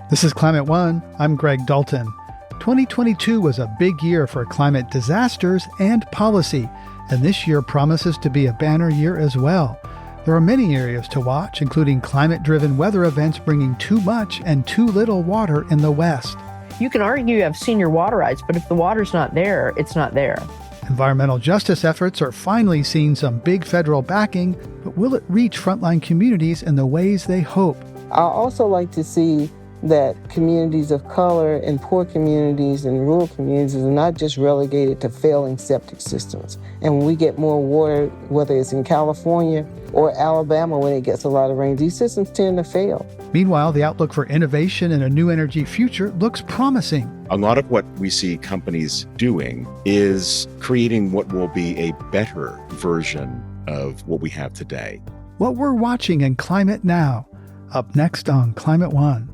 This is Climate One. I'm Greg Dalton. 2022 was a big year for climate disasters and policy, and this year promises to be a banner year as well. There are many areas to watch, including climate-driven weather events bringing too much and too little water in the West. You can argue you have senior water rights, but if the water's not there, it's not there. Environmental justice efforts are finally seeing some big federal backing, but will it reach frontline communities in the ways they hope? I also like to see that communities of color and poor communities and rural communities are not just relegated to failing septic systems. And when we get more water, whether it's in California or Alabama when it gets a lot of rain, these systems tend to fail. Meanwhile, the outlook for innovation and a new energy future looks promising. A lot of what we see companies doing is creating what will be a better version of what we have today. What we're watching in Climate Now, up next on Climate One.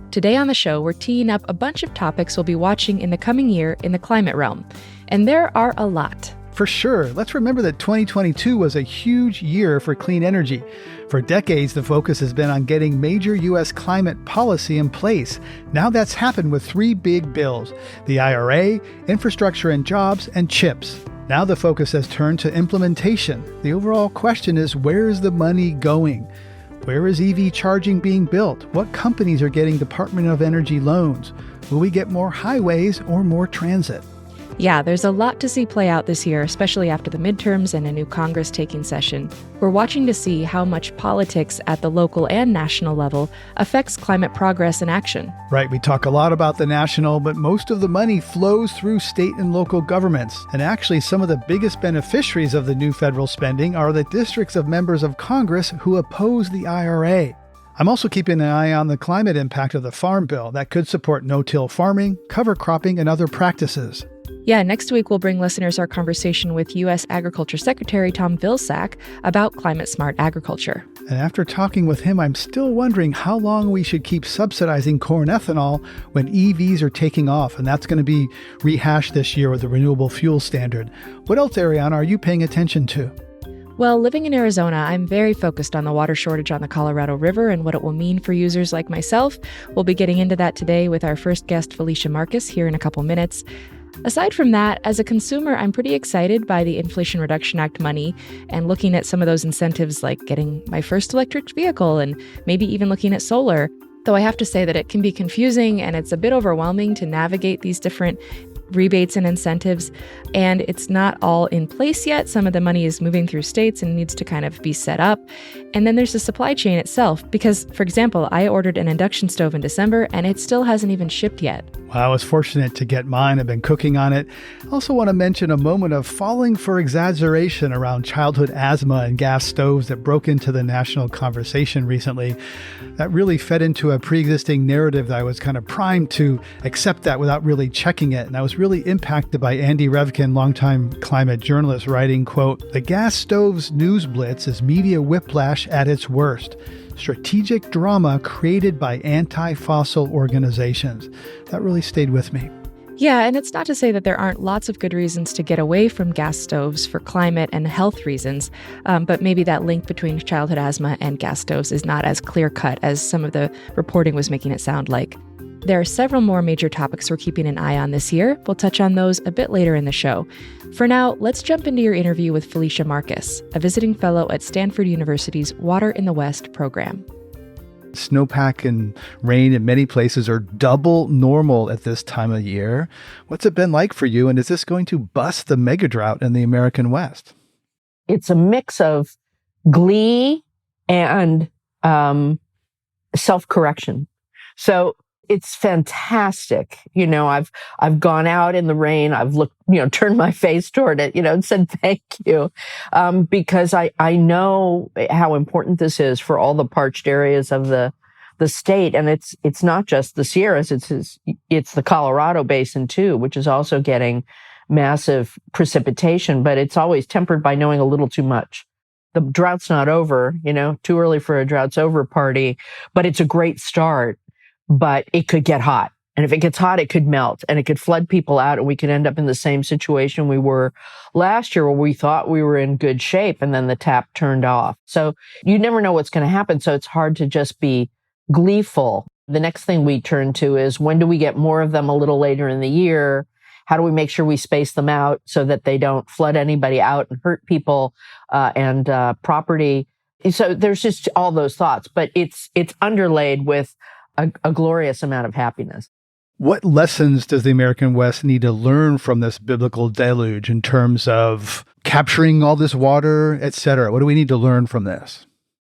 Today on the show, we're teeing up a bunch of topics we'll be watching in the coming year in the climate realm. And there are a lot. For sure. Let's remember that 2022 was a huge year for clean energy. For decades, the focus has been on getting major U.S. climate policy in place. Now that's happened with three big bills: the IRA, Infrastructure and Jobs, and CHIPS. Now the focus has turned to implementation. The overall question is, where is the money going? Where is EV charging being built? What companies are getting Department of Energy loans? Will we get more highways or more transit? Yeah, there's a lot to see play out this year, especially after the midterms and a new Congress taking session. We're watching to see how much politics at the local and national level affects climate progress and action. Right, we talk a lot about the national, but most of the money flows through state and local governments. And actually, some of the biggest beneficiaries of the new federal spending are the districts of members of Congress who oppose the IRA. I'm also keeping an eye on the climate impact of the Farm Bill that could support no-till farming, cover cropping, and other practices. Yeah, next week we'll bring listeners our conversation with U.S. Agriculture Secretary Tom Vilsack about climate-smart agriculture. And after talking with him, I'm still wondering how long we should keep subsidizing corn ethanol when EVs are taking off, and that's going to be rehashed this year with the Renewable Fuel Standard. What else, Ariana, are you paying attention to? Well, living in Arizona, I'm very focused on the water shortage on the Colorado River and what it will mean for users like myself. We'll be getting into that today with our first guest, Felicia Marcus, here in a couple minutes. Aside from that, as a consumer, I'm pretty excited by the Inflation Reduction Act money and looking at some of those incentives like getting my first electric vehicle and maybe even looking at solar. Though I have to say that it can be confusing and it's a bit overwhelming to navigate these different rebates and incentives, and it's not all in place yet. Some of the money is moving through states and needs to kind of be set up. And then there's the supply chain itself, because, for example, I ordered an induction stove in December and it still hasn't even shipped yet. Well, I was fortunate to get mine. I've been cooking on it. I also want to mention a moment of falling for exaggeration around childhood asthma and gas stoves that broke into the national conversation recently. That really fed into a pre-existing narrative that I was kind of primed to accept that without really checking it. And I was really impacted by Andy Revkin, longtime climate journalist, writing, quote, "The gas stoves news blitz is media whiplash at its worst. Strategic drama created by anti-fossil organizations." That really stayed with me. Yeah, and it's not to say that there aren't lots of good reasons to get away from gas stoves for climate and health reasons, but maybe that link between childhood asthma and gas stoves is not as clear-cut as some of the reporting was making it sound like. There are several more major topics we're keeping an eye on this year. We'll touch on those a bit later in the show. For now, let's jump into your interview with Felicia Marcus, a visiting fellow at Stanford University's Water in the West program. Snowpack and rain in many places are double normal at this time of year. What's it been like for you, and is this going to bust the mega drought in the American West? It's a mix of glee and self-correction. So it's fantastic. You know, I've gone out in the rain. I've looked, turned my face toward it, and said thank you, because I know how important this is for all the parched areas of the state. And it's not just the Sierras. It's the Colorado Basin too, which is also getting massive precipitation. But it's always tempered by knowing a little too much. The drought's not over. Too early for a drought's over party, but it's a great start. But it could get hot. And if it gets hot, it could melt and it could flood people out. And we could end up in the same situation we were last year where we thought we were in good shape and then the tap turned off. So you never know what's going to happen. So it's hard to just be gleeful. The next thing we turn to is, when do we get more of them a little later in the year? How do we make sure we space them out so that they don't flood anybody out and hurt people and property? So there's just all those thoughts, but it's underlaid with a glorious amount of happiness. What lessons does the American West need to learn from this biblical deluge in terms of capturing all this water, et cetera? What do we need to learn from this?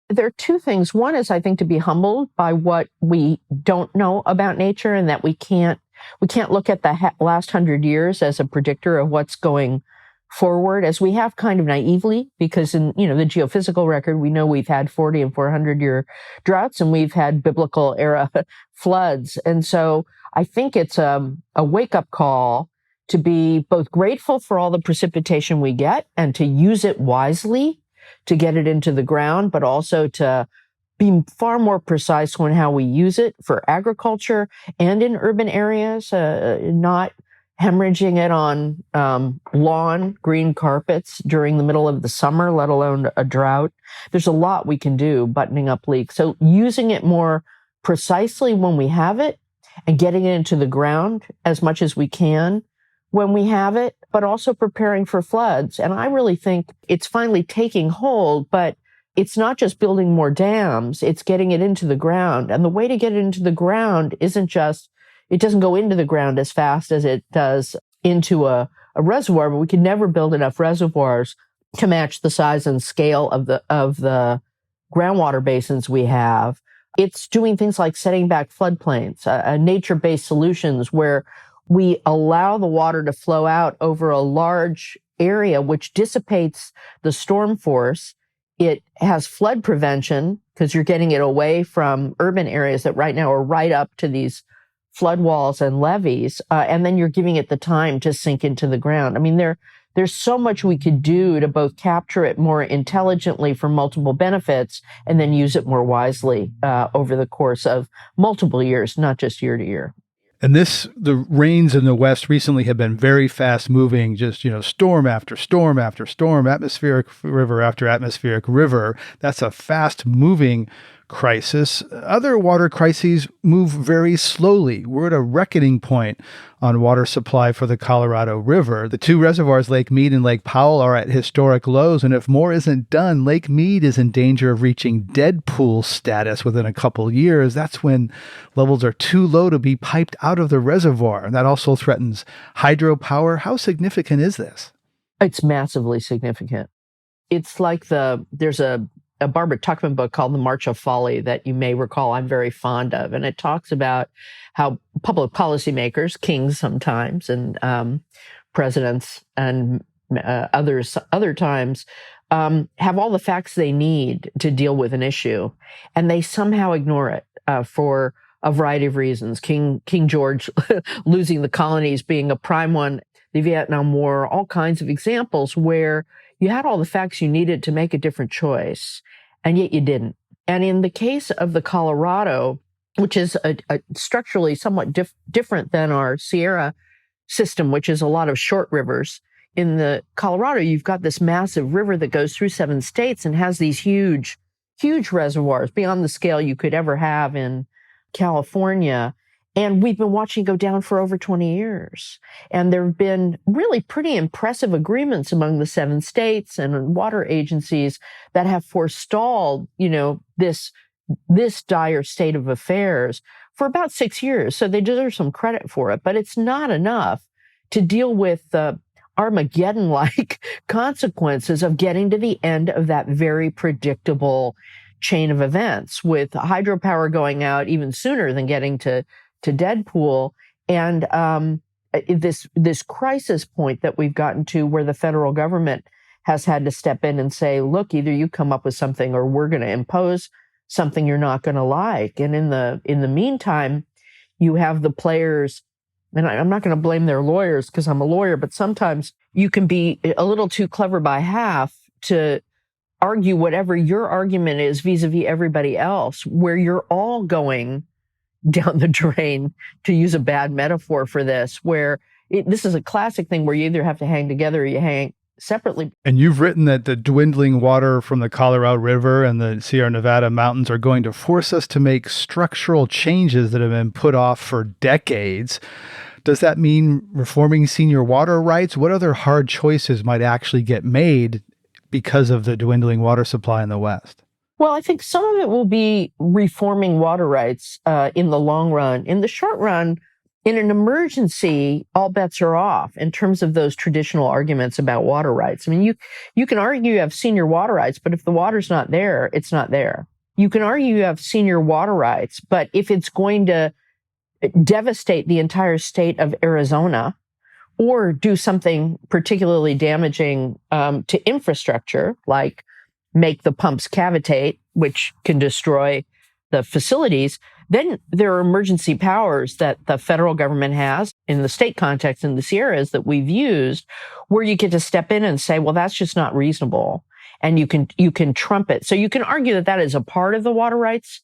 There are two things. One is, I think, to be humbled by what we don't know about nature, and that we can't look at the last 100 years as a predictor of what's going forward, as we have kind of naively, because in the geophysical record, we know we've had 40 and 400-year droughts, and we've had biblical era floods. And so I think it's a wake-up call to be both grateful for all the precipitation we get and to use it wisely to get it into the ground, but also to be far more precise on how we use it for agriculture and in urban areas, not hemorrhaging it on lawn, green carpets during the middle of the summer, let alone a drought. There's a lot we can do buttoning up leaks. So using it more precisely when we have it and getting it into the ground as much as we can when we have it, but also preparing for floods. And I really think it's finally taking hold, but it's not just building more dams, it's getting it into the ground. And the way to get it into the ground isn't just, it doesn't go into the ground as fast as it does into a reservoir, but we can never build enough reservoirs to match the size and scale of the groundwater basins we have. It's doing things like setting back floodplains, nature-based solutions where we allow the water to flow out over a large area, which dissipates the storm force. It has flood prevention because you're getting it away from urban areas that right now are right up to these flood walls and levees. And then you're giving it the time to sink into the ground. I mean, there's so much we could do to both capture it more intelligently for multiple benefits and then use it more wisely over the course of multiple years, not just year to year. And the rains in the West recently have been very fast moving, just, storm after storm after storm, atmospheric river after atmospheric river. That's a fast moving crisis. Other water crises move very slowly. We're at a reckoning point on water supply for the Colorado River. The two reservoirs, Lake Mead and Lake Powell, are at historic lows. And if more isn't done, Lake Mead is in danger of reaching dead pool status within a couple years. That's when levels are too low to be piped out of the reservoir. And that also threatens hydropower. How significant is this? It's massively significant. It's like there's a Barbara Tuchman book called The March of Folly that you may recall I'm very fond of. And it talks about how public policymakers, kings sometimes, and presidents and other times, have all the facts they need to deal with an issue. And they somehow ignore it for a variety of reasons. King George losing the colonies being a prime one, the Vietnam War, all kinds of examples where you had all the facts you needed to make a different choice, and yet you didn't. And in the case of the Colorado, which is a structurally somewhat different than our Sierra system, which is a lot of short rivers, in the Colorado, you've got this massive river that goes through 7 states and has these huge, huge reservoirs beyond the scale you could ever have in California. And we've been watching go down for over 20 years. And there have been really pretty impressive agreements among the 7 states and water agencies that have forestalled, this dire state of affairs for about 6 years. So they deserve some credit for it, but it's not enough to deal with the Armageddon-like consequences of getting to the end of that very predictable chain of events, with hydropower going out even sooner than getting to Deadpool, and this crisis point that we've gotten to where the federal government has had to step in and say, look, either you come up with something or we're going to impose something you're not going to like. And in the meantime, you have the players, and I'm not going to blame their lawyers because I'm a lawyer, but sometimes you can be a little too clever by half to argue whatever your argument is vis-a-vis everybody else, where you're all going down the drain, to use a bad metaphor for this, where this is a classic thing where you either have to hang together or you separately. And you've written that the dwindling water from the Colorado River and the Sierra Nevada mountains are going to force us to make structural changes that have been put off for decades. Does that mean reforming senior water rights? What other hard choices might actually get made because of the dwindling water supply in the West? Well, I think some of it will be reforming water rights in the long run. In the short run, in an emergency, all bets are off in terms of those traditional arguments about water rights. I mean, you can argue you have senior water rights, but if the water's not there, it's not there. You can argue you have senior water rights, but if it's going to devastate the entire state of Arizona or do something particularly damaging to infrastructure, like make the pumps cavitate, which can destroy the facilities, then there are emergency powers that the federal government has in the state context in the Sierras that we've used, where you get to step in and say, well, that's just not reasonable. And you can trump it. So you can argue that that is a part of the water rights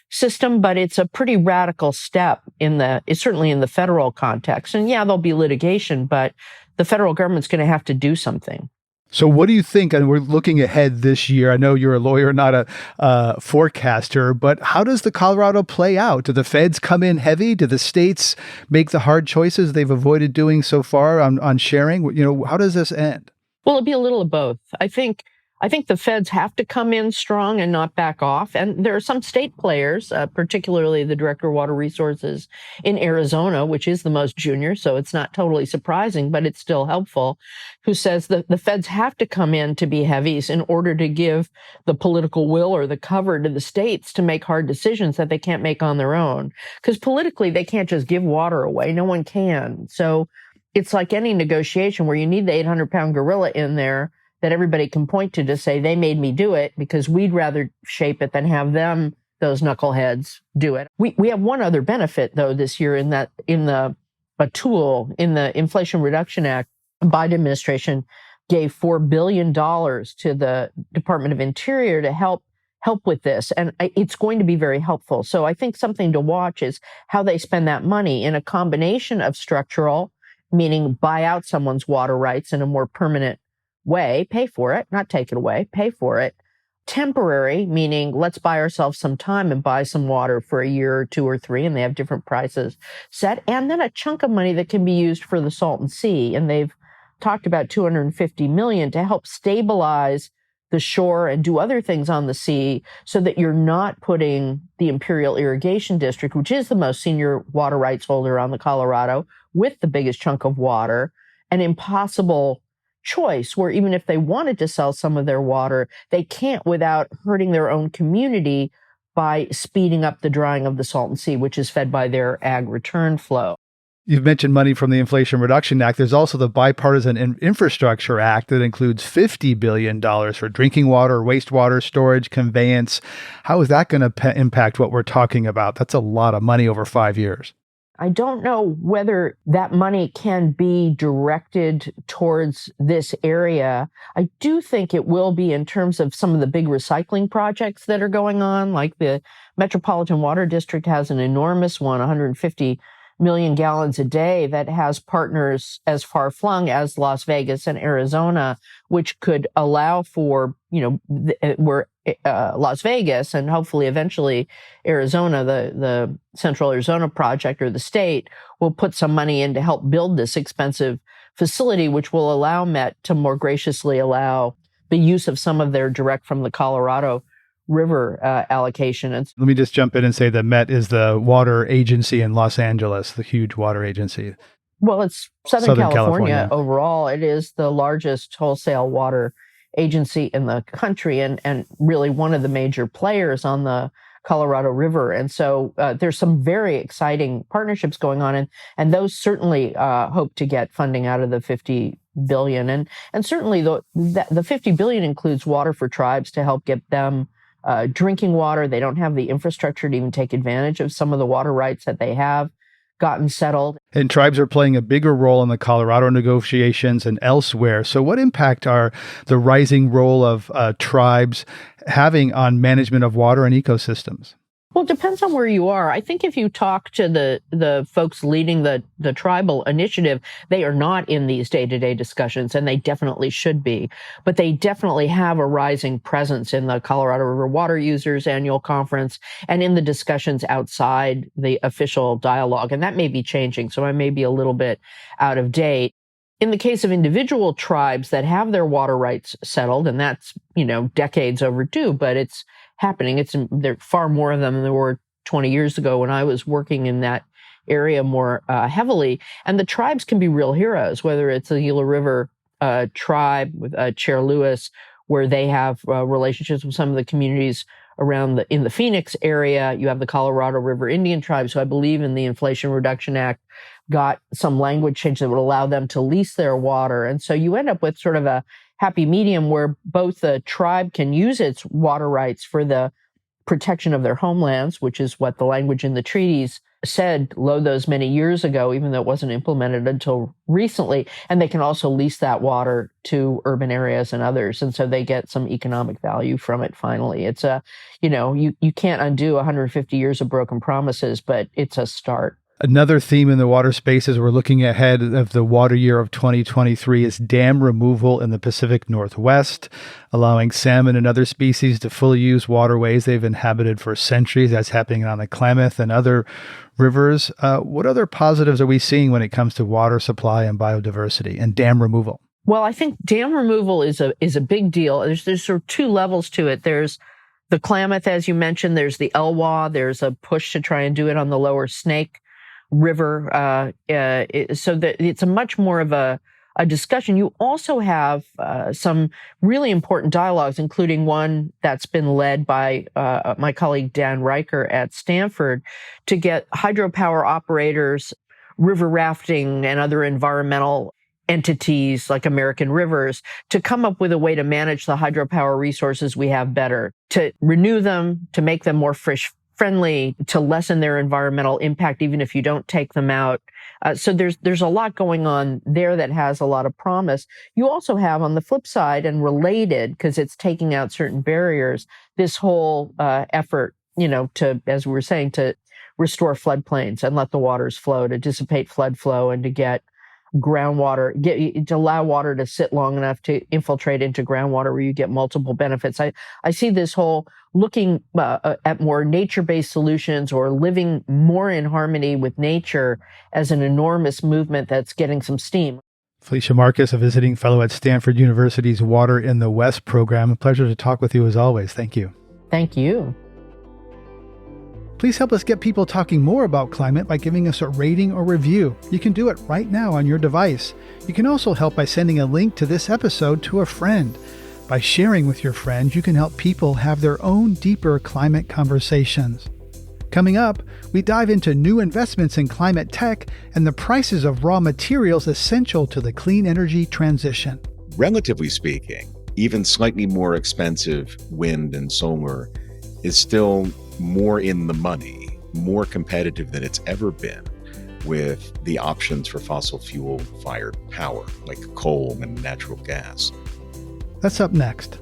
system, but it's a pretty radical step it's certainly in the federal context. And yeah, there'll be litigation, but the federal government's going to have to do something. So what do you think? And we're looking ahead this year. I know you're a lawyer, not a forecaster, but how does the Colorado play out? Do the feds come in heavy? Do the states make the hard choices they've avoided doing so far on sharing? How does this end? Well, it'll be a little of both. I think the feds have to come in strong and not back off. And there are some state players, particularly the Director of Water Resources in Arizona, which is the most junior, so it's not totally surprising, but it's still helpful, who says that the feds have to come in to be heavies in order to give the political will or the cover to the states to make hard decisions that they can't make on their own. Because politically, they can't just give water away. No one can. So it's like any negotiation where you need the 800-pound gorilla in there that everybody can point to say they made me do it because we'd rather shape it than have them, those knuckleheads, do it. We have one other benefit though this year in the Inflation Reduction Act. Biden administration gave $4 billion to the Department of Interior to help with this. And it's going to be very helpful. So I think something to watch is how they spend that money in a combination of structural, meaning buy out someone's water rights in a more permanent way, pay for it, not take it away, pay for it. Temporary, meaning let's buy ourselves some time and buy some water for a year or two or three, and they have different prices set. And then a chunk of money that can be used for the Salton Sea. And they've talked about $250 million to help stabilize the shore and do other things on the sea so that you're not putting the Imperial Irrigation District, which is the most senior water rights holder on the Colorado, with the biggest chunk of water, an impossible choice where even if they wanted to sell some of their water, they can't without hurting their own community by speeding up the drying of the Salton Sea, which is fed by their ag return flow. You've mentioned money from the Inflation Reduction Act. There's also the Bipartisan Infrastructure Act that includes $50 billion for drinking water, wastewater storage, conveyance. How is that going to impact what we're talking about? That's a lot of money over 5 years. I don't know whether that money can be directed towards this area. I do think it will be in terms of some of the big recycling projects that are going on, like the Metropolitan Water District has an enormous one, 150 million gallons a day, that has partners as far-flung as Las Vegas and Arizona, which could allow for, where Las Vegas and hopefully eventually Arizona, the Central Arizona Project or the state, will put some money in to help build this expensive facility, which will allow Met to more graciously allow the use of some of their direct from the Colorado River allocation. Let me just jump in and say that Met is the water agency in Los Angeles, the huge water agency. Well, it's Southern California overall. It is the largest wholesale water agency in the country and really one of the major players on the Colorado River. And so there's some very exciting partnerships going on, and those certainly hope to get funding out of the $50 billion. And certainly the $50 billion includes water for tribes to help get them drinking water. They don't have the infrastructure to even take advantage of some of the water rights that they have gotten settled. And tribes are playing a bigger role in the Colorado negotiations and elsewhere. So what impact are the rising role of tribes having on management of water and ecosystems? Well, it depends on where you are. I think if you talk to the folks leading the tribal initiative, they are not in these day-to-day discussions, and they definitely should be. But they definitely have a rising presence in the Colorado River Water Users Annual Conference and in the discussions outside the official dialogue. And that may be changing, so I may be a little bit out of date. In the case of individual tribes that have their water rights settled, and that's, decades overdue, but it's happening. There are far more of them than there were 20 years ago when I was working in that area more heavily. And the tribes can be real heroes, whether it's the Gila River tribe with Chair Lewis, where they have relationships with some of the communities around in the Phoenix area. You have the Colorado River Indian tribes, who I believe in the Inflation Reduction Act got some language change that would allow them to lease their water. And so you end up with sort of a happy medium where both the tribe can use its water rights for the protection of their homelands, which is what the language in the treaties said those many years ago, even though it wasn't implemented until recently. And they can also lease that water to urban areas and others. And so they get some economic value from it finally. It's you can't undo 150 years of broken promises, but it's a start. Another theme in the water space as we're looking ahead of the water year of 2023 is dam removal in the Pacific Northwest, allowing salmon and other species to fully use waterways they've inhabited for centuries. That's happening on the Klamath and other rivers. What other positives are we seeing when it comes to water supply and biodiversity and dam removal? Well, I think dam removal is a big deal. There's sort of two levels to it. There's the Klamath, as you mentioned. There's the Elwha. There's a push to try and do it on the lower Snake River, so that it's a much more of a discussion. You also have some really important dialogues, including one that's been led by my colleague Dan Riker at Stanford, to get hydropower operators, river rafting, and other environmental entities like American Rivers to come up with a way to manage the hydropower resources we have better, to renew them, to make them more friendly, to lessen their environmental impact, even if you don't take them out. So there's a lot going on there that has a lot of promise. You also have on the flip side, and related, because it's taking out certain barriers, this whole effort, to, as we were saying, to restore floodplains and let the waters flow, to dissipate flood flow and to get groundwater, to allow water to sit long enough to infiltrate into groundwater where you get multiple benefits. I see this whole looking at more nature-based solutions or living more in harmony with nature as an enormous movement that's getting some steam. Felicia Marcus, a visiting fellow at Stanford University's Water in the West program. A pleasure to talk with you as always. Thank you. Thank you. Please help us get people talking more about climate by giving us a rating or review. You can do it right now on your device. You can also help by sending a link to this episode to a friend. By sharing with your friends, you can help people have their own deeper climate conversations. Coming up, we dive into new investments in climate tech and the prices of raw materials essential to the clean energy transition. Relatively speaking, even slightly more expensive wind and solar is still more in the money, more competitive than it's ever been with the options for fossil fuel-fired power, like coal and natural gas. That's up next.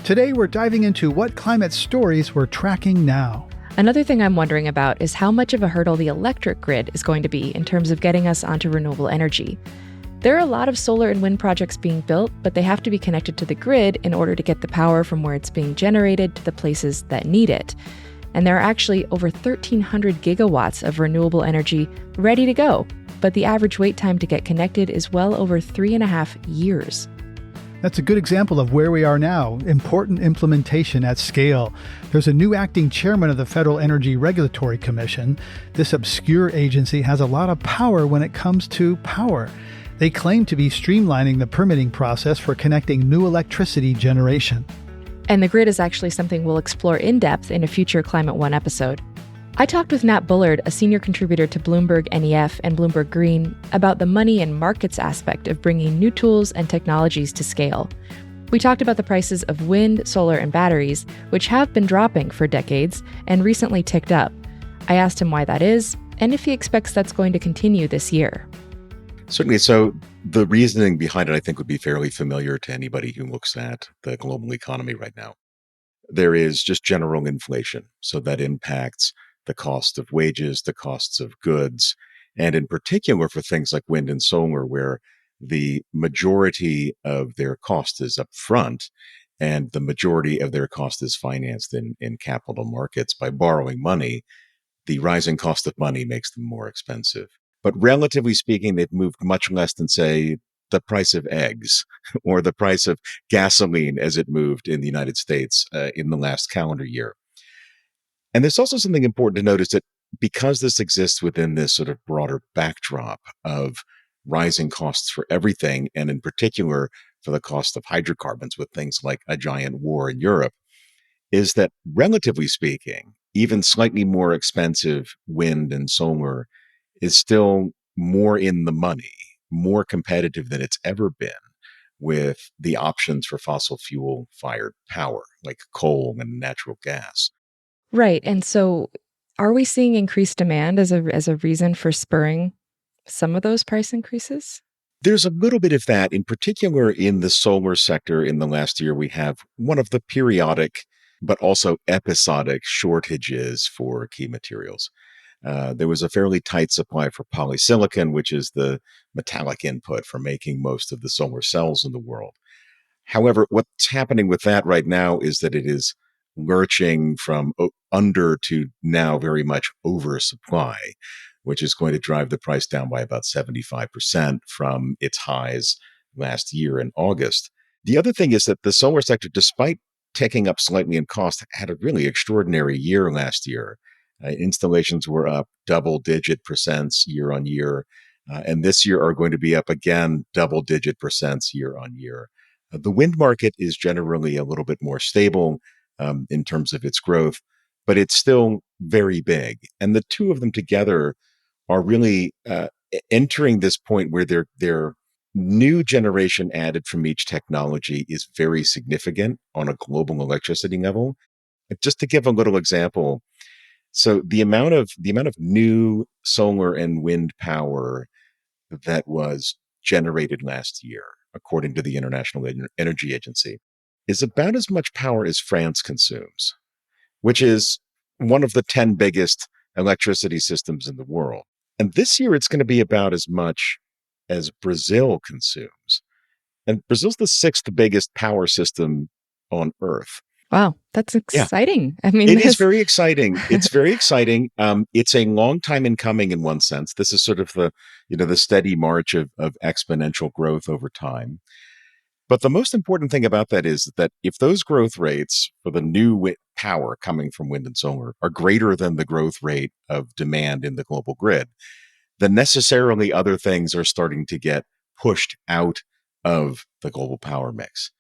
Today, we're diving into what climate stories we're tracking now. Another thing I'm wondering about is how much of a hurdle the electric grid is going to be in terms of getting us onto renewable energy. There are a lot of solar and wind projects being built, but they have to be connected to the grid in order to get the power from where it's being generated to the places that need it. And there are actually over 1,300 gigawatts of renewable energy ready to go, but the average wait time to get connected is well over 3.5 years. That's a good example of where we are now, important implementation at scale. There's a new acting chairman of the Federal Energy Regulatory Commission. This obscure agency has a lot of power when it comes to power. They claim to be streamlining the permitting process for connecting new electricity generation. And the grid is actually something we'll explore in depth in a future Climate One episode. I talked with Nat Bullard, a senior contributor to Bloomberg NEF and Bloomberg Green, about the money and markets aspect of bringing new tools and technologies to scale. We talked about the prices of wind, solar, and batteries, which have been dropping for decades and recently ticked up. I asked him why that is, and if he expects that's going to continue this year. Certainly. So The reasoning behind it, I think, would be fairly familiar to anybody who looks at the global economy right now. There is just general inflation. So that impacts the cost of wages, the costs of goods, and in particular for things like wind and solar, where the majority of their cost is up front and the majority of their cost is financed in capital markets by borrowing money. The rising cost of money makes them more expensive. But relatively speaking, they've moved much less than, say, the price of eggs or the price of gasoline as it moved in the United States in the last calendar year. And there's also something important to notice that because this exists within this sort of broader backdrop of rising costs for everything, and in particular for the cost of hydrocarbons with things like a giant war in Europe, is that relatively speaking, even slightly more expensive wind and solar is still more in the money, more competitive than it's ever been with the options for fossil fuel fired power like coal and natural gas. Right. And so are we seeing increased demand as a reason for spurring some of those price increases? There's a little bit of that, in particular in the solar sector. In the last year, we have one of the periodic but also episodic shortages for key materials. There was a fairly tight supply for polysilicon, which is the metallic input for making most of the solar cells in the world. However, what's happening with that right now is that it is lurching from under to now very much oversupply, which is going to drive the price down by about 75% from its highs last year in August. The other thing is that the solar sector, despite ticking up slightly in cost, had a really extraordinary year last year. Installations were up double-digit percents year on year, and this year are going to be up again double-digit percents year on year. The wind market is generally a little bit more stable in terms of its growth, but it's still very big. And the two of them together are really entering this point where their new generation added from each technology is very significant on a global electricity level. Just to give a little example, so the amount of new solar and wind power that was generated last year, according to the International Energy Agency, is about as much power as France consumes, which is one of the 10 biggest electricity systems in the world. And this year, it's going to be about as much as Brazil consumes. And Brazil's the sixth biggest power system on Earth. Wow, that's Yeah, exciting. I mean, it is this very exciting. It's very exciting. It's a long time in coming in one sense. This is sort of the steady march of exponential growth over time. But the most important thing about that is that if those growth rates for the new power coming from wind and solar are greater than the growth rate of demand in the global grid, then necessarily other things are starting to get pushed out of the global power mix.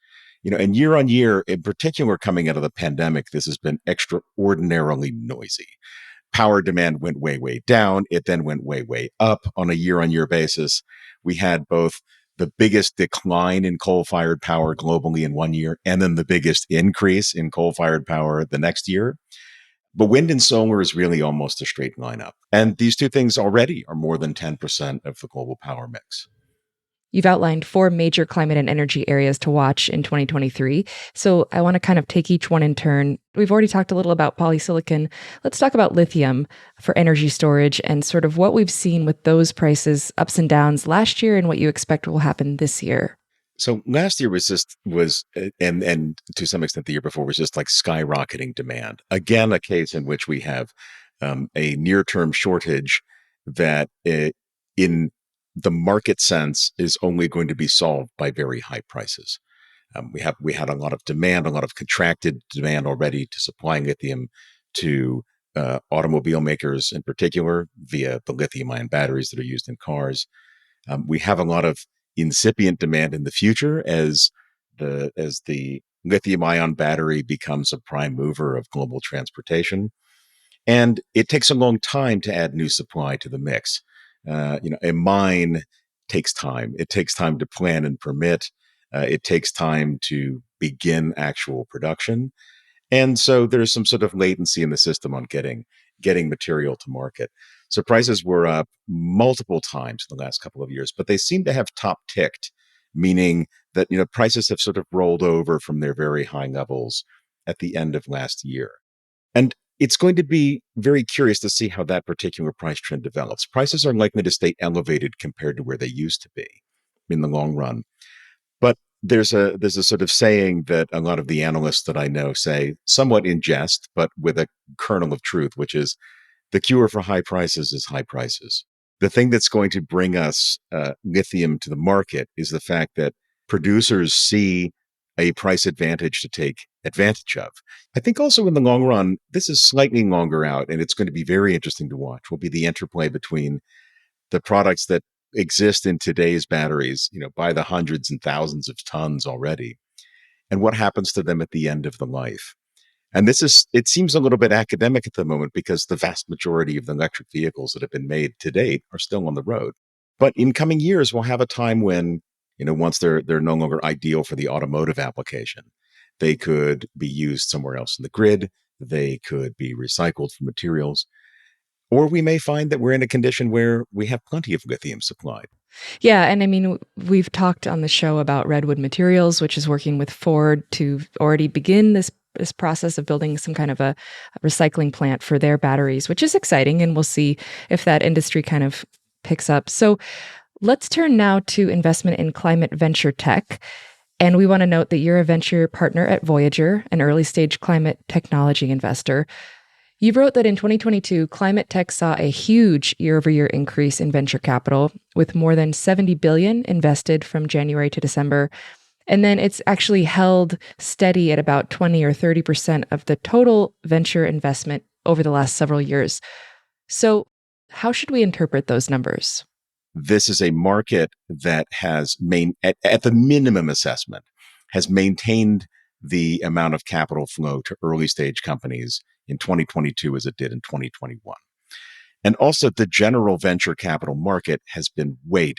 And year on year, in particular, coming out of the pandemic, this has been extraordinarily noisy. Power demand went way, way down. It then went way, way up on a year on year basis. We had both the biggest decline in coal fired power globally in one year, and then the biggest increase in coal fired power the next year. But wind and solar is really almost a straight line up. And these two things already are more than 10% of the global power mix. You've outlined 4 major climate and energy areas to watch in 2023. So I want to kind of take each one in turn. We've already talked a little about polysilicon. Let's talk about lithium for energy storage and sort of what we've seen with those prices, ups and downs last year and what you expect will happen this year. So last year and to some extent the year before was just like skyrocketing demand. Again, a case in which we have a near-term shortage that in the market sense is only going to be solved by very high prices. We had a lot of demand, a lot of contracted demand already to supply lithium to automobile makers in particular via the lithium-ion batteries that are used in cars. We have a lot of incipient demand in the future as the lithium-ion battery becomes a prime mover of global transportation. And it takes a long time to add new supply to the mix. A mine takes time. It takes time to plan and permit. It takes time to begin actual production. And so there's some sort of latency in the system on getting getting material to market. So prices were up multiple times in the last couple of years, but they seem to have top ticked, meaning that prices have sort of rolled over from their very high levels at the end of last year. And it's going to be very curious to see how that particular price trend develops. Prices are likely to stay elevated compared to where they used to be in the long run. But there's a sort of saying that a lot of the analysts that I know say, somewhat in jest, but with a kernel of truth, which is the cure for high prices is high prices. The thing that's going to bring us lithium to the market is the fact that producers see a price advantage to take advantage of. I think also in the long run, this is slightly longer out, and it's going to be very interesting to watch, will be the interplay between the products that exist in today's batteries, by the hundreds and thousands of tons already, and what happens to them at the end of the life. And it seems a little bit academic at the moment because the vast majority of the electric vehicles that have been made to date are still on the road. But in coming years, we'll have a time when, once they're no longer ideal for the automotive application, they could be used somewhere else in the grid. They could be recycled for materials. Or we may find that we're in a condition where we have plenty of lithium supplied. Yeah. And I mean, we've talked on the show about Redwood Materials, which is working with Ford to already begin this process of building some kind of a recycling plant for their batteries, which is exciting. And we'll see if that industry kind of picks up. So let's turn now to investment in climate venture tech. And we want to note that you're a venture partner at Voyager, an early stage climate technology investor. You wrote that in 2022, climate tech saw a huge year-over-year increase in venture capital, with more than $70 billion invested from January to December. And then it's actually held steady at about 20 or 30% of the total venture investment over the last several years. So how should we interpret those numbers? This is a market that has, at the minimum assessment, has maintained the amount of capital flow to early stage companies in 2022 as it did in 2021. And also the general venture capital market has been way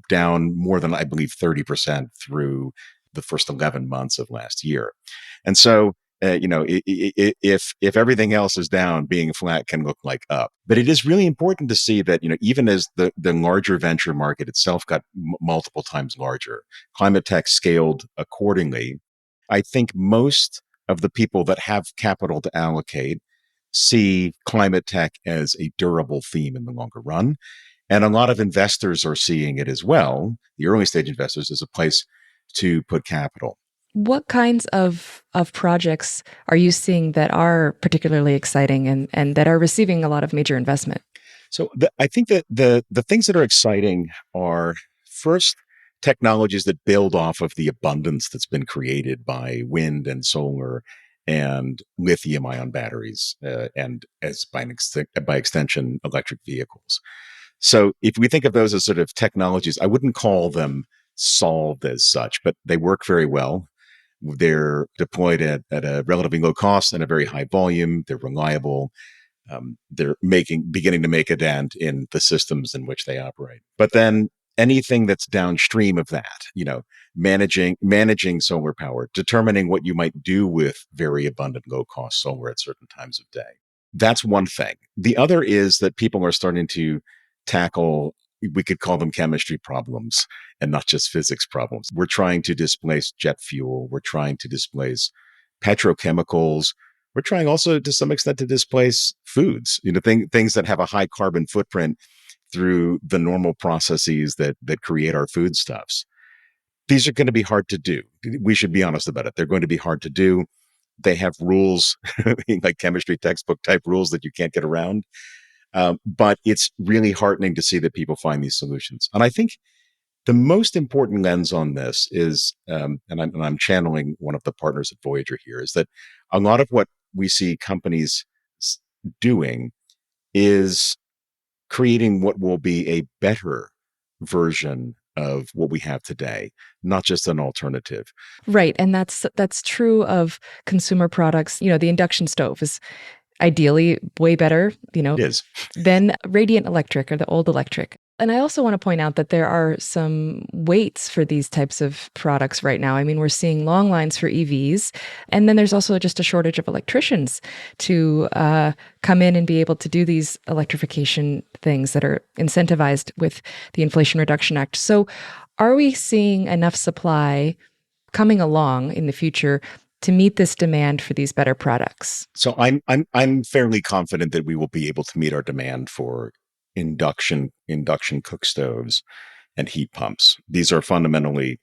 down more than, I believe, 30% through the first 11 months of last year. And so, if everything else is down, being flat can look like up. But it is really important to see that, even as the larger venture market itself got multiple times larger, climate tech scaled accordingly. I think most of the people that have capital to allocate see climate tech as a durable theme in the longer run. And a lot of investors are seeing it as well, the early stage investors, as a place to put capital. What kinds of projects are you seeing that are particularly exciting and that are receiving a lot of major investment? So I think that the things that are exciting are, first, technologies that build off of the abundance that's been created by wind and solar and lithium-ion batteries, and by extension, electric vehicles. So if we think of those as sort of technologies, I wouldn't call them solved as such, but they work very well. They're deployed at a relatively low cost and a very high volume. They're reliable. They're beginning to make a dent in the systems in which they operate. But then anything that's downstream of that, managing solar power, determining what you might do with very abundant low cost solar at certain times of day. That's one thing. The other is that people are starting to tackle, we could call them chemistry problems and not just physics problems. We're trying to displace jet fuel. We're trying to displace petrochemicals. We're trying also to some extent to displace foods, things that have a high carbon footprint through the normal processes that create our foodstuffs. These are going to be hard to do. We should be honest about it. They're going to be hard to do. They have rules, like chemistry textbook type rules that you can't get around. But it's really heartening to see that people find these solutions. And I think the most important lens on this is, and I'm channeling one of the partners at Voyager here, is that a lot of what we see companies doing is creating what will be a better version of what we have today, not just an alternative. Right. And that's true of consumer products. The induction stove is ideally way better, It is. than radiant electric or the old electric. And I also want to point out that there are some waits for these types of products right now. I mean, we're seeing long lines for EVs, and then there's also just a shortage of electricians to come in and be able to do these electrification things that are incentivized with the Inflation Reduction Act. So, are we seeing enough supply coming along in the future to meet this demand for these better products? So I'm fairly confident that we will be able to meet our demand for induction cook stoves and heat pumps. These are fundamentally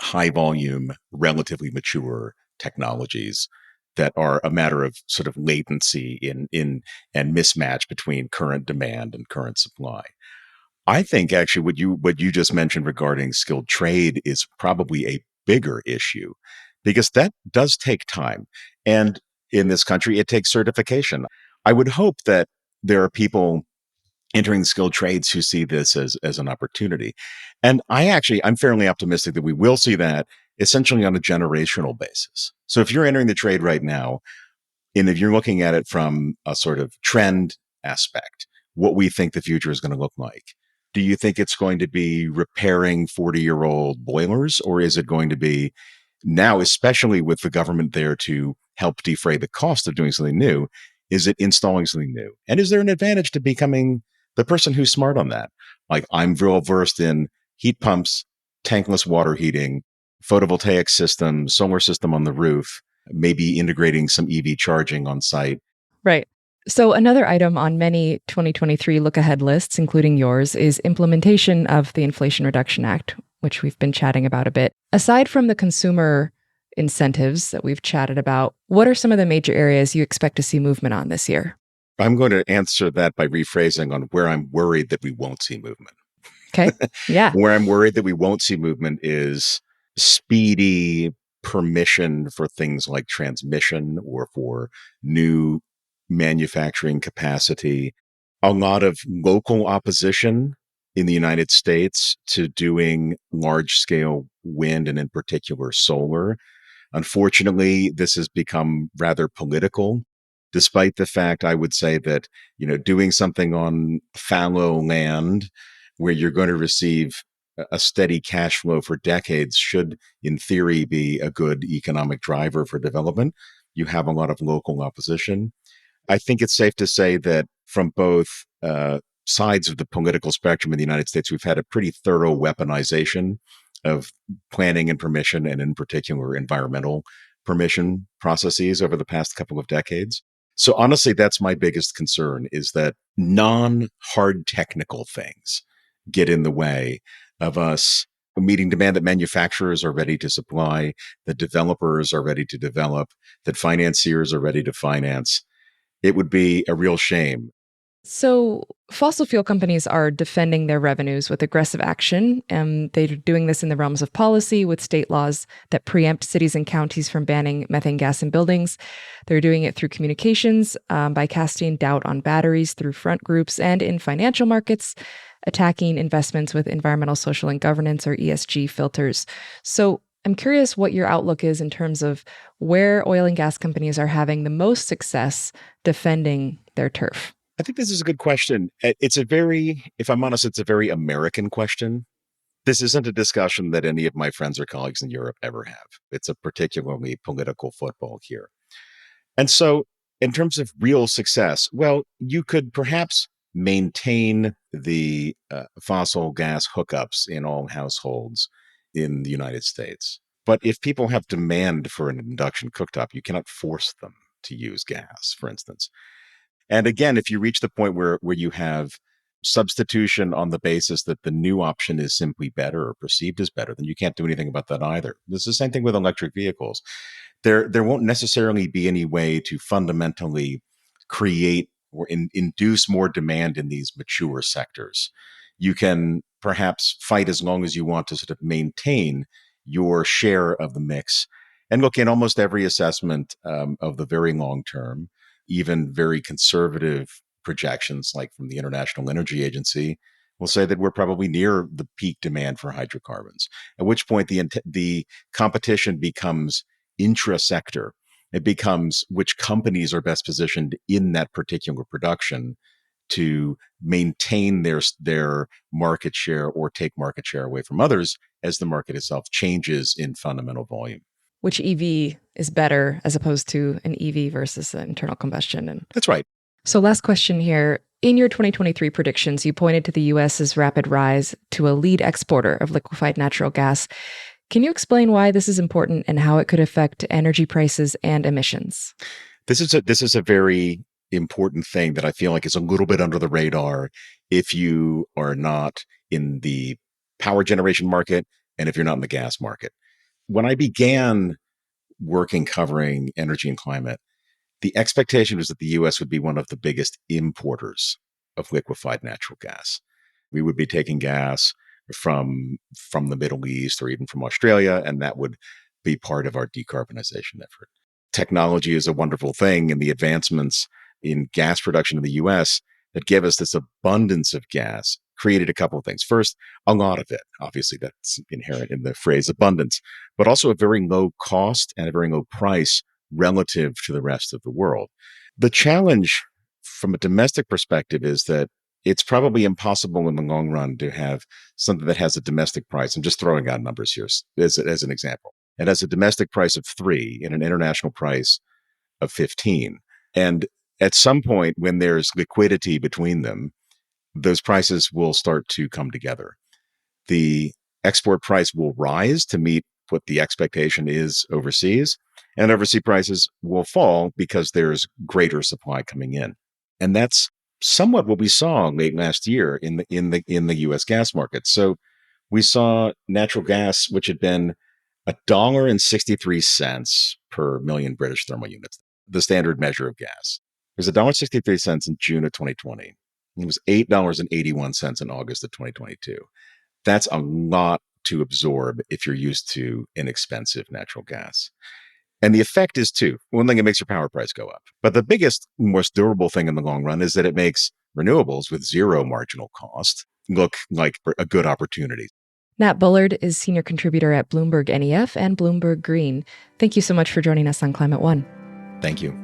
high volume, relatively mature technologies that are a matter of sort of latency in and mismatch between current demand and current supply. I think actually what you just mentioned regarding skilled trade is probably a bigger issue because that does take time. And in this country, it takes certification. I would hope that there are people entering skilled trades who see this as an opportunity. And I'm fairly optimistic that we will see that essentially on a generational basis. So if you're entering the trade right now, and if you're looking at it from a sort of trend aspect, what we think the future is going to look like, do you think it's going to be repairing 40-year-old boilers, or is it going to be now, especially with the government there to help defray the cost of doing something new, is it installing something new? And is there an advantage to becoming the person who's smart on that? Like, I'm real versed in heat pumps, tankless water heating, photovoltaic system, solar system on the roof, maybe integrating some EV charging on site. Right. So, another item on many 2023 look ahead lists, including yours, is implementation of the Inflation Reduction Act, which we've been chatting about a bit. Aside from the consumer incentives that we've chatted about, what are some of the major areas you expect to see movement on this year? I'm going to answer that by rephrasing on where I'm worried that we won't see movement. Okay. Yeah. Where I'm worried that we won't see movement is speedy permission for things like transmission or for new manufacturing capacity. A lot of local opposition in the United States to doing large scale wind and in particular solar. Unfortunately, this has become rather political, despite the fact I would say that, doing something on fallow land where you're going to receive a steady cash flow for decades should, in theory, be a good economic driver for development. You have a lot of local opposition. I think it's safe to say that from both sides of the political spectrum in the United States, we've had a pretty thorough weaponization of planning and permission, and in particular, environmental permission processes over the past couple of decades. So honestly, that's my biggest concern, is that non-hard technical things get in the way of us meeting demand that manufacturers are ready to supply, that developers are ready to develop, that financiers are ready to finance. It would be a real shame. So, fossil fuel companies are defending their revenues with aggressive action, and they're doing this in the realms of policy with state laws that preempt cities and counties from banning methane gas in buildings. They're doing it through communications by casting doubt on batteries through front groups, and in financial markets, attacking investments with environmental, social, and governance, or ESG filters. So, I'm curious what your outlook is in terms of where oil and gas companies are having the most success defending their turf. I think this is a good question. If I'm honest, it's a very American question. This isn't a discussion that any of my friends or colleagues in Europe ever have. It's a particularly political football here. And so, in terms of real success, well, you could perhaps maintain the fossil gas hookups in all households in the United States. But if people have demand for an induction cooktop, you cannot force them to use gas, for instance. And again, if you reach the point where you have substitution on the basis that the new option is simply better or perceived as better, then you can't do anything about that either. It's the same thing with electric vehicles. There won't necessarily be any way to fundamentally create or induce more demand in these mature sectors. You can perhaps fight as long as you want to sort of maintain your share of the mix. And look, in almost every assessment of the very long term, even very conservative projections like from the International Energy Agency will say that we're probably near the peak demand for hydrocarbons, at which point the competition becomes intra-sector. It becomes which companies are best positioned in that particular production to maintain their market share or take market share away from others as the market itself changes in fundamental volume. Which EV is better as opposed to an EV versus an internal combustion? And That's right. so last question here. In your 2023 predictions, you pointed to the US's rapid rise to a lead exporter of liquefied natural gas. Can you explain why this is important and how it could affect energy prices and emissions? This is a very important thing that I feel like is a little bit under the radar if you are not in the power generation market and if you're not in the gas market. When I began working covering energy and climate, the expectation was that the US would be one of the biggest importers of liquefied natural gas. We would be taking gas from the Middle East or even from Australia, and that would be part of our decarbonization effort. Technology is a wonderful thing, and the advancements in gas production in the US that give us this abundance of gas created a couple of things. First, a lot of it, obviously that's inherent in the phrase abundance, but also a very low cost and a very low price relative to the rest of the world. The challenge from a domestic perspective is that it's probably impossible in the long run to have something that has a domestic price. I'm just throwing out numbers here as an example. It has a domestic price of 3 and an international price of 15. And at some point when there's liquidity between them, those prices will start to come together. The export price will rise to meet what the expectation is overseas, and overseas prices will fall because there's greater supply coming in. And that's somewhat what we saw late last year in the US gas market. So we saw natural gas, which had been $1.63 per million British thermal units, the standard measure of gas. It was $1.63 in June of 2020. It was $8.81 in August of 2022. That's a lot to absorb if you're used to inexpensive natural gas. And the effect is one thing, it makes your power price go up. But the biggest, most durable thing in the long run is that it makes renewables with zero marginal cost look like a good opportunity. Nat Bullard is senior contributor at Bloomberg NEF and Bloomberg Green. Thank you so much for joining us on Climate One. Thank you.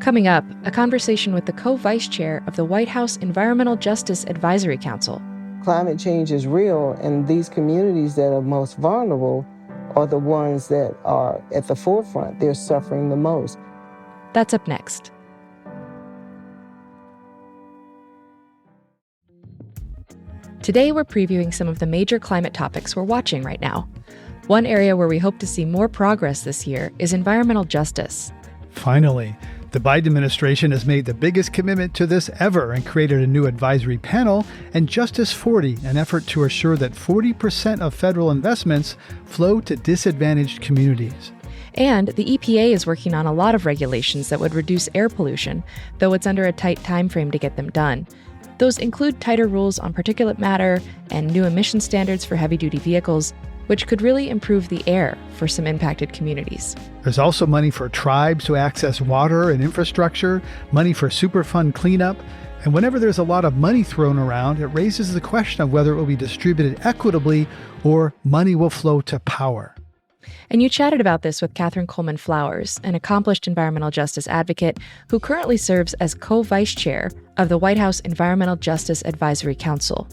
Coming up, a conversation with the co-vice chair of the White House Environmental Justice Advisory Council. Climate change is real, and these communities that are most vulnerable are the ones that are at the forefront. They're suffering the most. That's up next. Today, we're previewing some of the major climate topics we're watching right now. One area where we hope to see more progress this year is environmental justice. Finally, the Biden administration has made the biggest commitment to this ever and created a new advisory panel and Justice 40, an effort to assure that 40% of federal investments flow to disadvantaged communities. And the EPA is working on a lot of regulations that would reduce air pollution, though it's under a tight time frame to get them done. Those include tighter rules on particulate matter and new emission standards for heavy-duty vehicles, which could really improve the air for some impacted communities. There's also money for tribes to access water and infrastructure, money for Superfund cleanup, and whenever there's a lot of money thrown around, it raises the question of whether it will be distributed equitably or money will flow to power. And you chatted about this with Catherine Coleman Flowers, an accomplished environmental justice advocate who currently serves as co-vice chair of the White House Environmental Justice Advisory Council.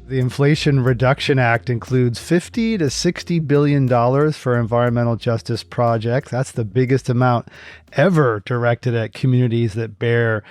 The Inflation Reduction Act includes $50 to $60 billion for environmental justice projects. That's the biggest amount ever directed at communities that bear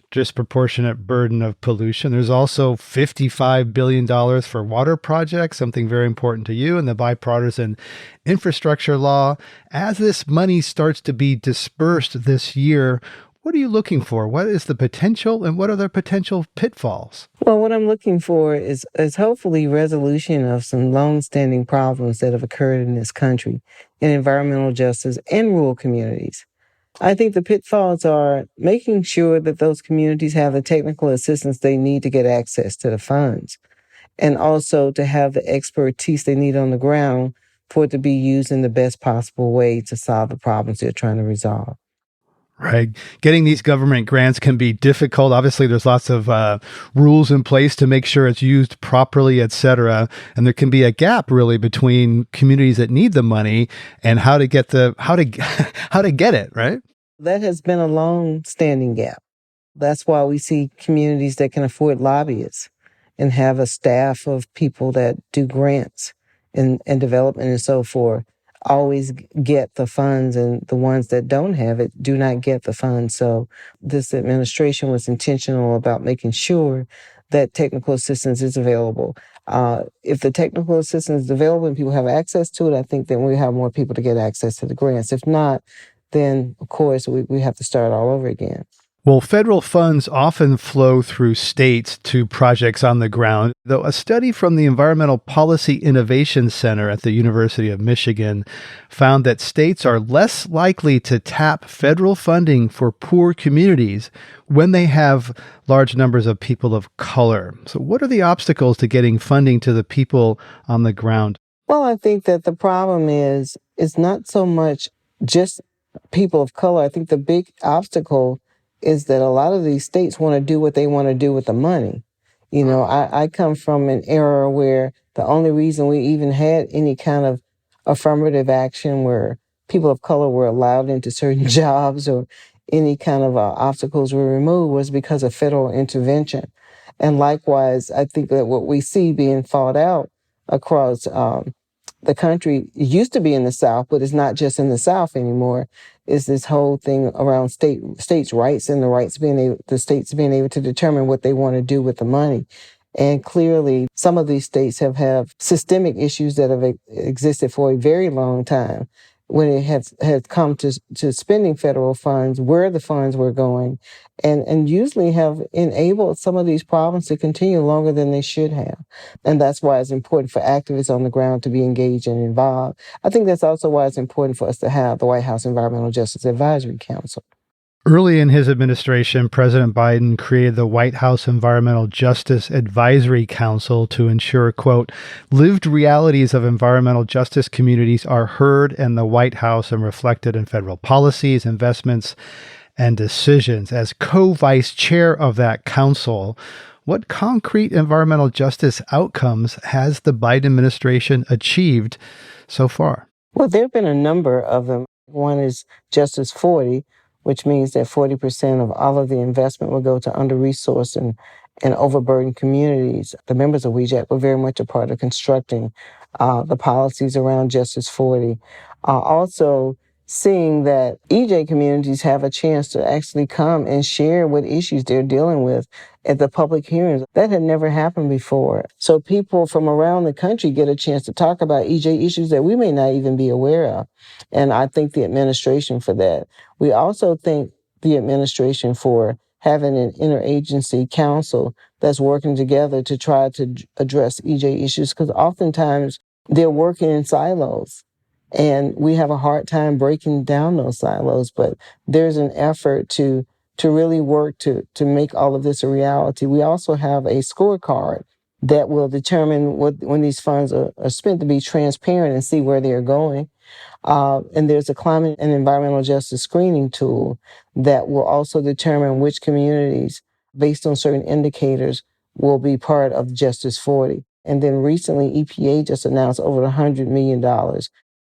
disproportionate burden of pollution. There's also $55 billion for water projects, something very important to you, and the bipartisan infrastructure law. As this money starts to be dispersed this year, what are you looking for? What is the potential and what are the potential pitfalls? Well, what I'm looking for is hopefully resolution of some long-standing problems that have occurred in this country in environmental justice and rural communities. I think the pitfalls are making sure that those communities have the technical assistance they need to get access to the funds, and also to have the expertise they need on the ground for it to be used in the best possible way to solve the problems they're trying to resolve. Right. Getting these government grants can be difficult. Obviously, there's lots of rules in place to make sure it's used properly, et cetera. And there can be a gap really between communities that need the money and how to get it, right? That has been a long-standing gap. That's why we see communities that can afford lobbyists and have a staff of people that do grants and development and so forth always get the funds, and the ones that don't have it do not get the funds. So this administration was intentional about making sure that technical assistance is available. If the technical assistance is available and people have access to it, I think then we have more people to get access to the grants. If not, then of course we have to start all over again. Well, federal funds often flow through states to projects on the ground, though a study from the Environmental Policy Innovation Center at the University of Michigan found that states are less likely to tap federal funding for poor communities when they have large numbers of people of color. So what are the obstacles to getting funding to the people on the ground? Well, I think that the problem is not so much just people of color. I think the big obstacle is that a lot of these states want to do what they want to do with the money. You know, I come from an era where the only reason we even had any kind of affirmative action where people of color were allowed into certain jobs or any kind of obstacles were removed was because of federal intervention. And likewise, I think that what we see being fought out across the country, it used to be in the South, but it's not just in the South anymore, is this whole thing around states' rights and the states being able to determine what they want to do with the money. And clearly, some of these states have systemic issues that have existed for a very long time when it has come to spending federal funds, where the funds were going, and usually have enabled some of these problems to continue longer than they should have. And that's why it's important for activists on the ground to be engaged and involved. I think that's also why it's important for us to have the White House Environmental Justice Advisory Council. Early in his administration, President Biden created the White House Environmental Justice Advisory Council to ensure, quote, lived realities of environmental justice communities are heard in the White House and reflected in federal policies, investments, and decisions. As co-vice chair of that council, what concrete environmental justice outcomes has the Biden administration achieved so far? Well, there have been a number of them. One is Justice 40, which means that 40% of all of the investment will go to under-resourced and overburdened communities. The members of WEJAC were very much a part of constructing the policies around Justice 40. Also, seeing that EJ communities have a chance to actually come and share what issues they're dealing with at the public hearings. That had never happened before. So people from around the country get a chance to talk about EJ issues that we may not even be aware of. And I thank the administration for that. We also thank the administration for having an interagency council that's working together to try to address EJ issues, because oftentimes they're working in silos. And we have a hard time breaking down those silos, but there's an effort to really work to make all of this a reality. We also have a scorecard that will determine when these funds are spent, to be transparent and see where they're going. And there's a climate and environmental justice screening tool that will also determine which communities, based on certain indicators, will be part of Justice 40. And then recently, EPA just announced over $100 million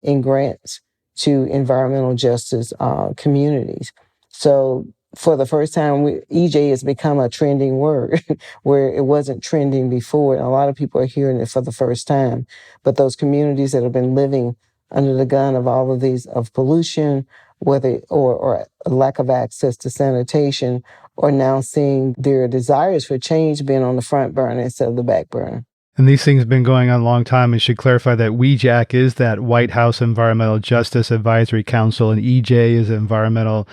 in grants to environmental justice communities. So for the first time, EJ has become a trending word where it wasn't trending before. And a lot of people are hearing it for the first time. But those communities that have been living under the gun of all of these, of pollution, whether or a lack of access to sanitation, are now seeing their desires for change being on the front burner instead of the back burner. And these things have been going on a long time. And should clarify that WEJAC is that White House Environmental Justice Advisory Council, and EJ is Environmental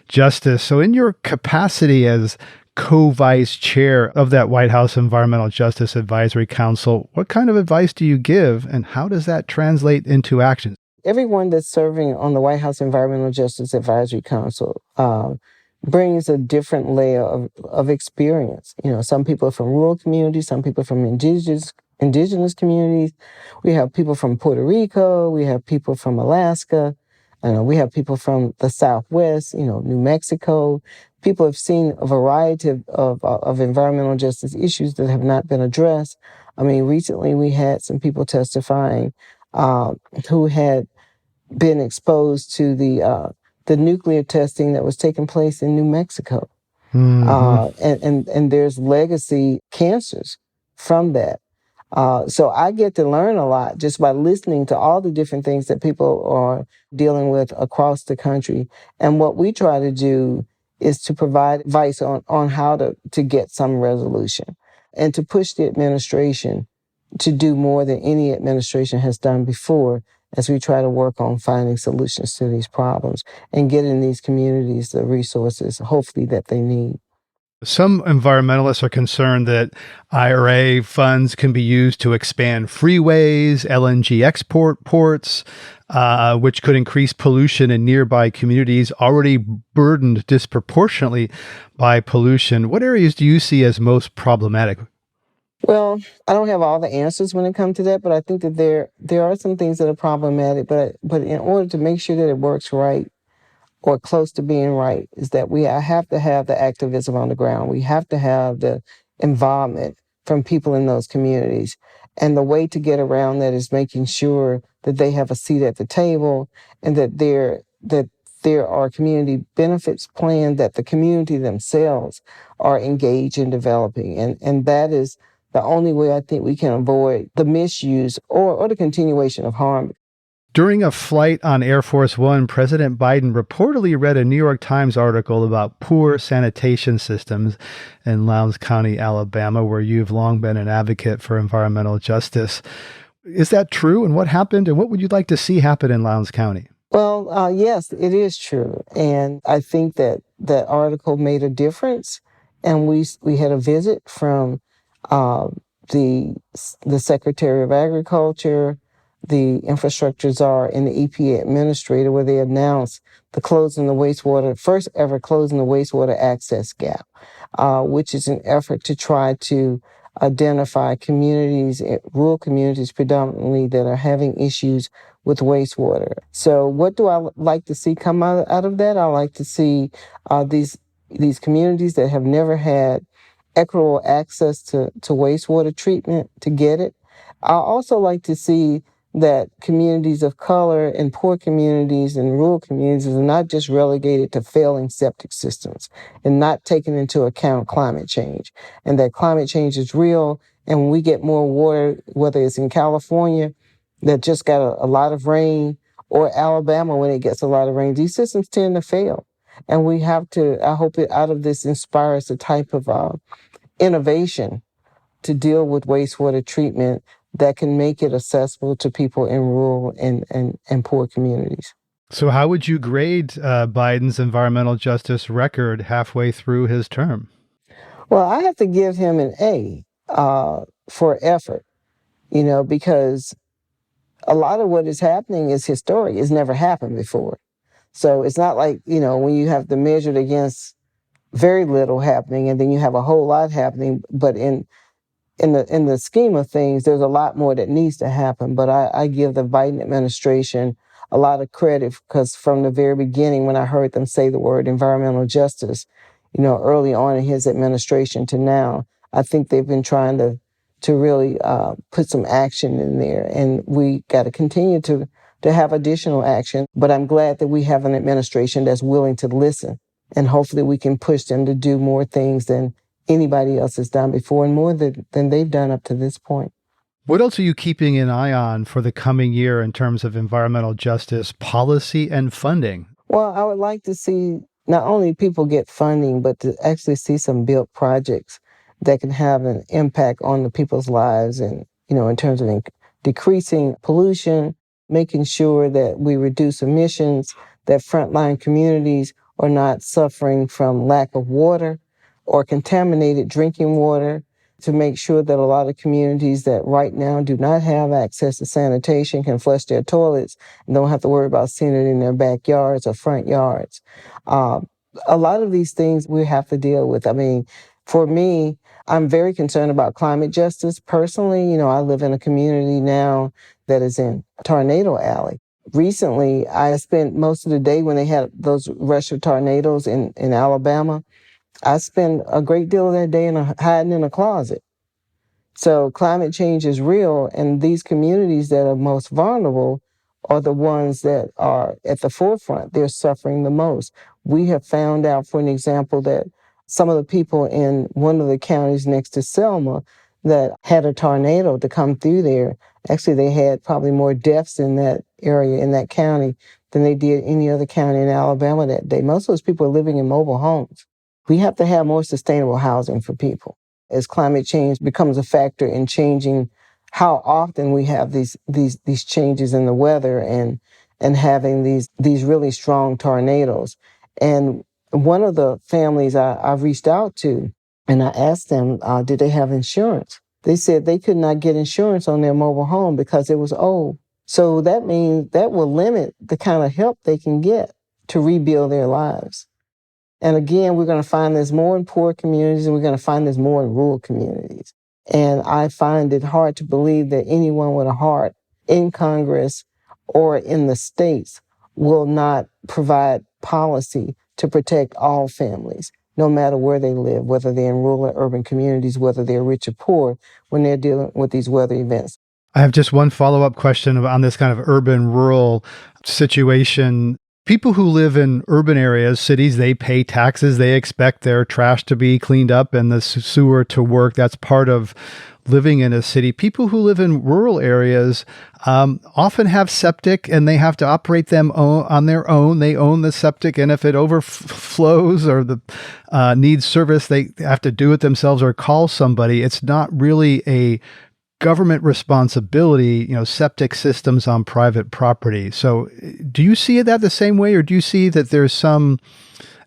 Justice. So in your capacity as co-vice chair of that White House Environmental Justice Advisory Council, what kind of advice do you give, and how does that translate into action? Everyone that's serving on the White House Environmental Justice Advisory Council brings a different layer of experience. You know, some people are from rural communities, some people from indigenous communities. We have people from Puerto Rico, we have people from Alaska, we have people from the Southwest, New Mexico. People have seen a variety of environmental justice issues that have not been addressed. I mean, recently we had some people testifying who had been exposed to the nuclear testing that was taking place in New Mexico. And there's legacy cancers from that. So I get to learn a lot just by listening to all the different things that people are dealing with across the country. And what we try to do is to provide advice on how to get some resolution and to push the administration to do more than any administration has done before as we try to work on finding solutions to these problems and getting these communities the resources, hopefully, that they need. Some environmentalists are concerned that IRA funds can be used to expand freeways, LNG export ports, which could increase pollution in nearby communities already burdened disproportionately by pollution. What areas do you see as most problematic? Well, I don't have all the answers when it comes to that, but I think that there are some things that are problematic. But in order to make sure that it works right, or close to being right, is that I have to have the activism on the ground. We have to have the involvement from people in those communities. And the way to get around that is making sure that they have a seat at the table and that there are community benefits plans that the community themselves are engaged in developing. And that is the only way I think we can avoid the misuse or the continuation of harm. During a flight on Air Force One, President Biden reportedly read a New York Times article about poor sanitation systems in Lowndes County, Alabama, where you've long been an advocate for environmental justice. Is that true? And what happened? And what would you like to see happen in Lowndes County? Well, yes, it is true. And I think that that article made a difference. And we had a visit from the Secretary of Agriculture, the infrastructure czar, and the EPA administrator, where they announced the first ever closing the wastewater access gap, which is an effort to try to identify communities, rural communities predominantly, that are having issues with wastewater. So what do I like to see come out of that? I like to see these communities that have never had equitable access to wastewater treatment to get it. I also like to see that communities of color and poor communities and rural communities are not just relegated to failing septic systems and not taking into account climate change, and that climate change is real. And when we get more water, whether it's in California that just got a lot of rain, or Alabama when it gets a lot of rain, these systems tend to fail. And we have to, I hope it out of this inspires a type of innovation to deal with wastewater treatment that can make it accessible to people in rural and poor communities. So how would you grade Biden's environmental justice record halfway through his term? Well, I have to give him an A for effort, because a lot of what is happening is historic. It's never happened before. So it's not like, when you have to measure it against very little happening and then you have a whole lot happening, but in the scheme of things, there's a lot more that needs to happen. But I give the Biden administration a lot of credit, because from the very beginning, when I heard them say the word environmental justice, early on in his administration to now, I think they've been trying to really put some action in there. And we got to continue to have additional action. But I'm glad that we have an administration that's willing to listen. And hopefully we can push them to do more things than anybody else has done before, and more than they've done up to this point. What else are you keeping an eye on for the coming year in terms of environmental justice policy and funding? Well, I would like to see not only people get funding, but to actually see some built projects that can have an impact on the people's lives, and, in terms of decreasing pollution, making sure that we reduce emissions, that frontline communities are not suffering from lack of water or contaminated drinking water, to make sure that a lot of communities that right now do not have access to sanitation can flush their toilets and don't have to worry about seeing it in their backyards or front yards. A lot of these things we have to deal with. I mean, for me, I'm very concerned about climate justice. Personally, I live in a community now that is in Tornado Alley. Recently, I spent most of the day when they had those rush of tornadoes in Alabama. I spend a great deal of that day hiding in a closet. So climate change is real, and these communities that are most vulnerable are the ones that are at the forefront. They're suffering the most. We have found out, for an example, that some of the people in one of the counties next to Selma that had a tornado to come through there. Actually, they had probably more deaths in that area, in that county, than they did any other county in Alabama that day. Most of those people are living in mobile homes. We have to have more sustainable housing for people. As climate change becomes a factor in changing how often we have these changes in the weather and having these really strong tornadoes. And one of the families I reached out to, and I asked them, did they have insurance? They said they could not get insurance on their mobile home because it was old. So that means that will limit the kind of help they can get to rebuild their lives. And again, we're going to find there's more in poor communities, and we're going to find there's more in rural communities. And I find it hard to believe that anyone with a heart in Congress or in the states will not provide policy to protect all families, no matter where they live, whether they're in rural or urban communities, whether they're rich or poor, when they're dealing with these weather events. I have just one follow-up question on this kind of urban-rural situation. People who live in urban areas, cities, they pay taxes. They expect their trash to be cleaned up and the sewer to work. That's part of living in a city. People who live in rural areas often have septic, and they have to operate them on their own. They own the septic, and if it overflows or needs service, they have to do it themselves or call somebody. It's not really a government responsibility, septic systems on private property. So do you see that the same way, or do you see that there's some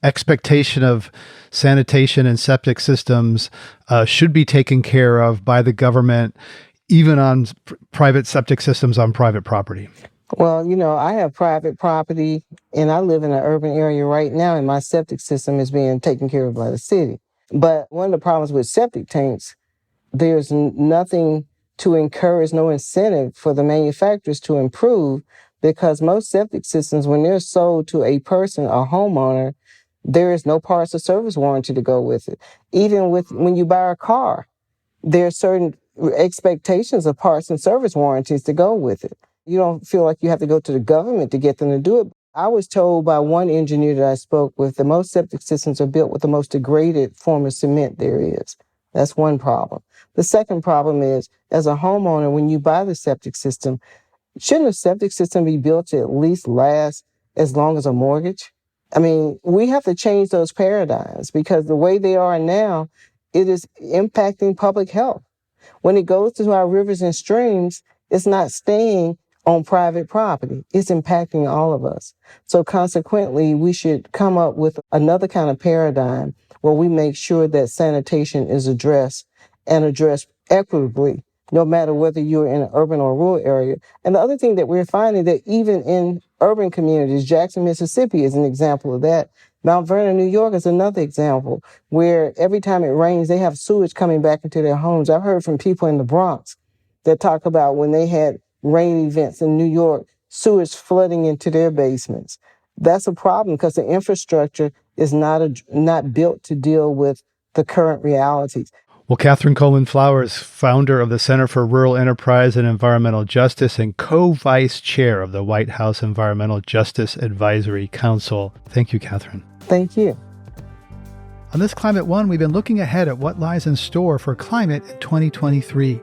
expectation of sanitation and septic systems should be taken care of by the government, even on private septic systems on private property? Well, I have private property, and I live in an urban area right now, and my septic system is being taken care of by the city. But one of the problems with septic tanks, there's nothing to encourage, no incentive for the manufacturers to improve, because most septic systems, when they're sold to a person, a homeowner, there is no parts or service warranty to go with it. Even when you buy a car, there are certain expectations of parts and service warranties to go with it. You don't feel like you have to go to the government to get them to do it. I was told by one engineer that I spoke with that most septic systems are built with the most degraded form of cement there is. That's one problem. The second problem is, as a homeowner, when you buy the septic system, shouldn't a septic system be built to at least last as long as a mortgage? I mean, we have to change those paradigms, because the way they are now, it is impacting public health. When it goes to our rivers and streams, it's not staying on private property. It's impacting all of us. So consequently, we should come up with another kind of paradigm where we make sure that sanitation is addressed and addressed equitably, no matter whether you're in an urban or rural area. And the other thing that we're finding, that even in urban communities, Jackson, Mississippi is an example of that. Mount Vernon, New York is another example, where every time it rains, they have sewage coming back into their homes. I've heard from people in the Bronx that talk about when they had rain events in New York, sewage flooding into their basements. That's a problem, because the infrastructure is not built to deal with the current realities. Well, Catherine Coleman Flowers, founder of the Center for Rural Enterprise and Environmental Justice and co-vice chair of the White House Environmental Justice Advisory Council. Thank you, Catherine. Thank you. On this Climate One, we've been looking ahead at what lies in store for climate in 2023.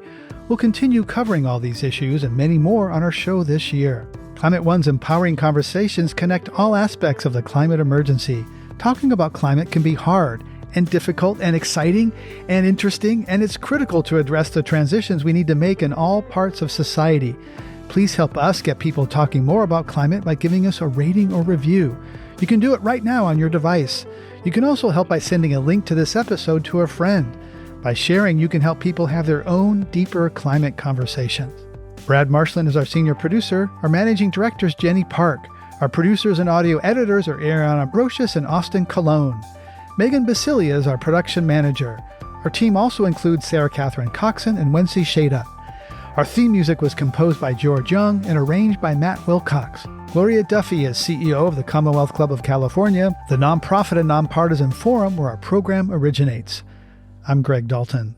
We'll continue covering all these issues and many more on our show this year. Climate One's empowering conversations connect all aspects of the climate emergency. Talking about climate can be hard and difficult and exciting and interesting, and it's critical to address the transitions we need to make in all parts of society. Please help us get people talking more about climate by giving us a rating or review. You can do it right now on your device. You can also help by sending a link to this episode to a friend. By sharing, you can help people have their own deeper climate conversations. Brad Marshland is our senior producer. Our managing director is Jenny Park. Our producers and audio editors are Ariana Brocious and Austin Colon. Megan Basilia is our production manager. Our team also includes Sarah Catherine Coxon and Wency Shada. Our theme music was composed by George Young and arranged by Matt Wilcox. Gloria Duffy is CEO of the Commonwealth Club of California, the nonprofit and nonpartisan forum where our program originates. I'm Greg Dalton.